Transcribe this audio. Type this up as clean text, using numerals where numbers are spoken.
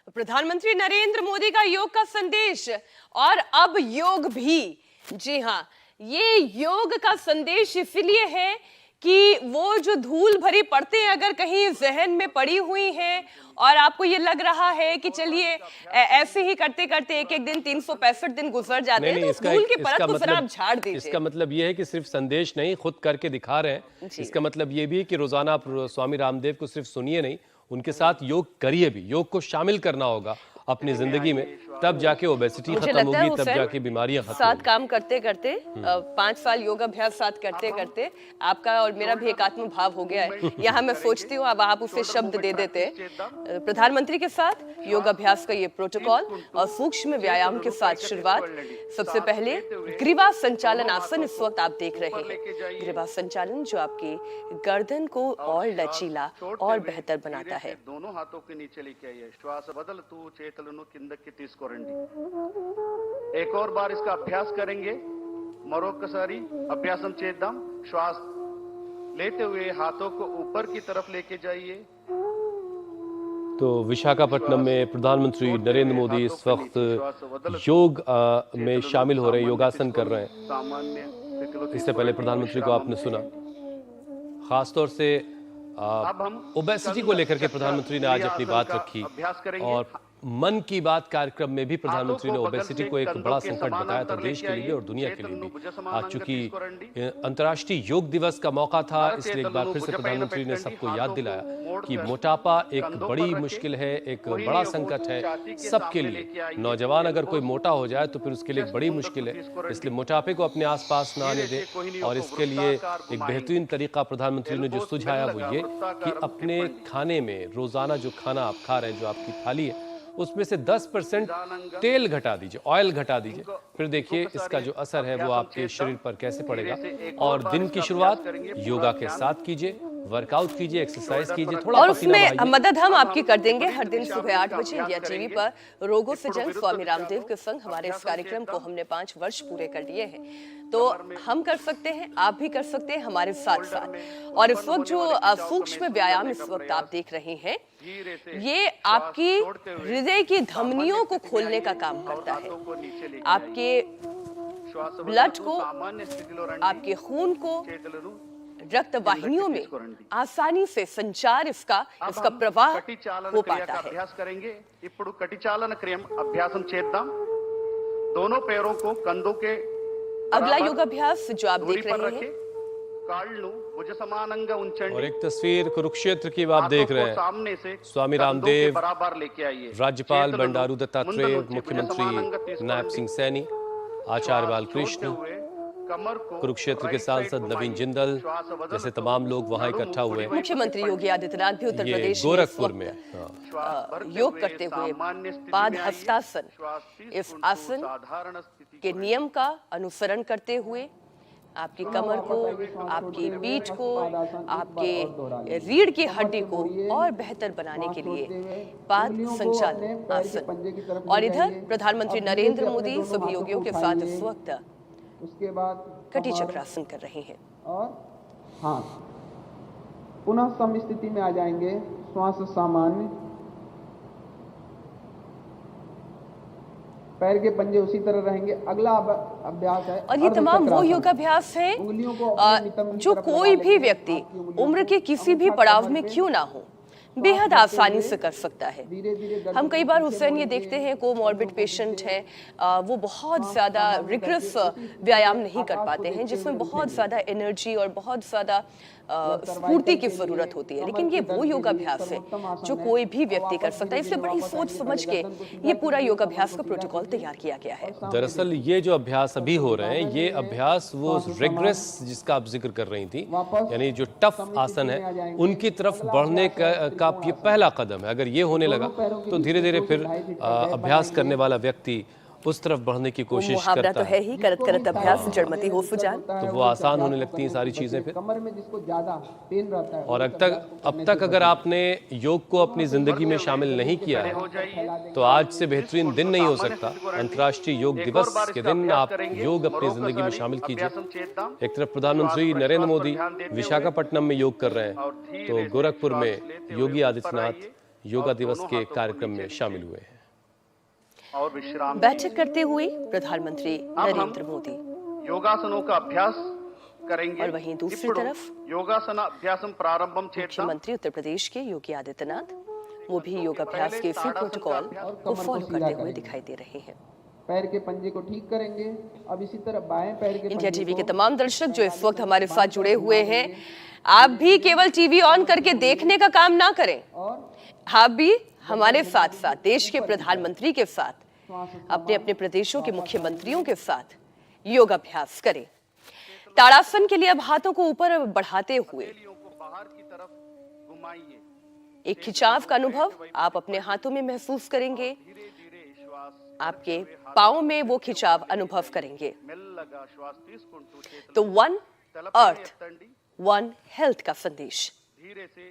प्रधानमंत्री नरेंद्र मोदी का योग का संदेश और अब योग भी। जी हाँ, ये योग का संदेश इसलिए है कि वो जो धूल भरी परतें अगर कहीं जहन में पड़ी हुई हैं और आपको ये लग रहा है कि चलिए ऐसे ही करते करते एक एक दिन 365 दिन गुजर जाते हैं, तो धूल की परत को जरा आप झाड़ दीजिए। इसका मतलब ये है कि सिर्फ संदेश नहीं, खुद करके दिखा रहे हैं। इसका मतलब ये भी है कि रोजाना आप स्वामी रामदेव को सिर्फ सुनिए नहीं, उनके साथ योग करिए भी। योग को शामिल करना होगा अपनी जिंदगी में, तब जाके ओबेसिटी खत्म होगी, तब जाके बीमारियां खत्म साथ काम करते करते 5 साल योगाभ्यास साथ करते करते आपका और मेरा भी एक आत्म भाव हो गया है। यहाँ मैं सोचती हूँ अब आप उसे शब्द दे देते। प्रधानमंत्री के साथ योगाभ्यास का ये प्रोटोकॉल और सूक्ष्म व्यायाम के साथ शुरुआत। सबसे पहले ग्रीवा संचालन आसन इस वक्त आप देख रहे हैं। ग्रीवा संचालन जो आपकी गर्दन को और लचीला और बेहतर बनाता है। दोनों हाथों के नीचे लेके आइए, श्वास बदलतू చేతులను కిందకి తీసుకోరండి। एक और बार इसका अभ्यास करेंगे। మరొకసారి अभ्यासం చేద్దాం। श्वास लेते हुए हाथों को ऊपर की तरफ लेके जाइए। तो विशाखापट्टनम में प्रधानमंत्री नरेंद्र मोदी इस वक्त योग में शामिल हो रहे हैं, योगासन कर रहे हैं। इससे पहले प्रधानमंत्री को आपने सुना, खासतौर से ओबेसिटी को लेकर के प्रधानमंत्री ने आज अपनी बात रखी और मन की बात कार्यक्रम में भी प्रधानमंत्री ने ओबेसिटी को एक बड़ा संकट बताया था, देश के लिए और दुनिया के लिए भी। आज चूंकि अंतर्राष्ट्रीय योग दिवस का मौका था, इसलिए एक बार फिर से प्रधानमंत्री ने सबको याद दिलाया कि मोटापा एक बड़ी मुश्किल है, एक बड़ा संकट है सबके लिए। नौजवान अगर कोई मोटा हो जाए तो फिर उसके लिए एक बड़ी मुश्किल है, इसलिए मोटापे को अपने आसपास ना आने दे। और इसके लिए एक बेहतरीन तरीका प्रधानमंत्री ने जो सुझाया वो ये कि अपने खाने में रोजाना जो खाना आप खा रहे हैं, जो आपकी थाली है, उसमें से 10% तेल घटा दीजिए, ऑयल घटा दीजिए। फिर देखिए इसका जो असर है वो आपके शरीर पर कैसे पड़ेगा। और दिन की शुरुआत योगा के साथ कीजिए, वर्कआउट कीजिए, एक्सरसाइज कीजिए, थोड़ा और उसमें मदद हम आपकी कर देंगे। हर दिन सुबह 8 बजे इंडिया टीवी पर रोगों से जंग स्वामी रामदेव के संग हमारे इस कार्यक्रम को हमने 5 वर्ष पूरे कर लिए हैं, तो हम कर सकते हैं, आप भी कर सकते हैं हमारे साथ साथ। और इस वक्त जो सूक्ष्म व्यायाम इस वक्त आप देख रहे हैं, ये आपकी हृदय की धमनियों को खोलने का काम करता है। आपके ब्लड को, आपके खून को रक्त वाहिनियों में आसानी से संचार इसका प्रवाह हो पाता है। अभ्यास करेंगे। ఇప్పుడు కటిచాలన క్రియం అభ్యాసం చేద్దాం। दोनों पैरों को कंधों के अगला योगाभ्यास जो आप देख रहे हैं, और एक तस्वीर कुरुक्षेत्र की आप देख रहे हैं। सामने से स्वामी रामदेव, बराबर लेके आइए। राज्यपाल बंडारू दत्तात्रेय, मुख्यमंत्री नायब सिंह सैनी, आचार्य बालकृष्ण, कुरुक्षेत्र के सांसद नवीन जिंदल जैसे तमाम लोग वहां इकट्ठा हुए। मुख्यमंत्री योगी आदित्यनाथ भी उत्तर प्रदेश गोरखपुर में योग करते हुए पाद हस्तासन, इस आसन के नियम का अनुसरण करते हुए आपकी कमर को, आपकी पीठ को, आपके रीढ़ की हड्डी को और बेहतर बनाने के लिए पाद संचालन आसन। और इधर प्रधानमंत्री नरेंद्र मोदी सभी योगियों के साथ इस वक्त उसके बाद कटी चक्रासन कर रहे हैं। और हाथ पुनः सम स्थिति में आ जाएंगे, श्वास सामान्य, पैर के पंजे उसी तरह रहेंगे। अगला अभ्यास है, और ये तमाम वो योगाभ्यास है जो कोई भी व्यक्ति उम्र के किसी भी पड़ाव में क्यों ना हो बेहद आसानी से कर सकता है। हम कई बार हुसैन ये देखते हैं कोमॉर्बिड पेशेंट है, वो बहुत ज़्यादा रिग्रेस व्यायाम नहीं कर पाते हैं, जिसमें बहुत ज़्यादा एनर्जी और बहुत ज़्यादा स्फूर्ति की ज़रूरत होती है। लेकिन ये वो योगाभ्यास है जो कोई भी व्यक्ति कर सकता है। इससे बड़ी सोच समझ के ये पूरा योगाभ्यास का प्रोटोकॉल तैयार किया गया है। दरअसल ये जो अभ्यास अभी हो रहे हैं, ये अभ्यास वो रिग्रेस जिसका आप जिक्र कर रही थी, यानी जो टफ आसन है उनकी तरफ बढ़ने का ये पहला कदम है। अगर ये होने लगा तो धीरे धीरे फिर अभ्यास करने वाला व्यक्ति उस तरफ बढ़ने की कोशिश करता तो है ही, करत करत अभ्यास जड़मती हो सुजान, तो वो आसान होने लगती हैं सारी चीजें फिर। कमर में जिसको ज्यादा पेन रहता है, और अब तक अगर आपने योग को अपनी जिंदगी में शामिल नहीं किया है तो आज से बेहतरीन दिन नहीं हो सकता। अंतर्राष्ट्रीय योग दिवस के दिन आप योग अपनी जिंदगी में शामिल कीजिए। एक तरफ प्रधानमंत्री नरेंद्र मोदी विशाखापट्टनम में योग कर रहे हैं, तो गोरखपुर में योगी आदित्यनाथ योगा दिवस के कार्यक्रम में शामिल हुए हैं। और विश्राम बैठक करते हुए प्रधानमंत्री नरेंद्र मोदी योगासनों का अभ्यास करेंगे। और वहीं दूसरी तरफ योगासन अभ्यासम प्रारंभम చేద్దాం। मुख्यमंत्री उत्तर प्रदेश के योगी आदित्यनाथ वो भी योगाभ्यास के इसी प्रोटोकॉल को फॉलो करते हुए दिखाई दे रहे हैं। पैर के पंजे को ठीक करेंगे। अब इसी तरह बाएं पैर के इंडिया पंजे टीवी के को तमाम दर्शक जो इस वक्त हमारे साथ जुड़े हुए हैं, आप भी केवल टीवी ऑन करके देखने का काम ना करें, और आप भी हमारे साथ साथ देश के प्रधानमंत्री के साथ, अपने अपने प्रदेशों के मुख्यमंत्रियों के साथ योगाभ्यास करें। ताड़ासन के लिए अब हाथों को ऊपर बढ़ाते हुए हथेलियों को बाहर की तरफ घुमाइए। एक खिंचाव का अनुभव आप अपने हाथों में महसूस करेंगे। धीरे धीरे श्वास आपके पाँव में वो खिंचाव अनुभव करेंगे। మెల్లగా శ్వాస తీసుకుంటూ చేతులు तो वन తలపై अर्थ ఎత్తండి। वन हेल्थ का संदेश धीरे से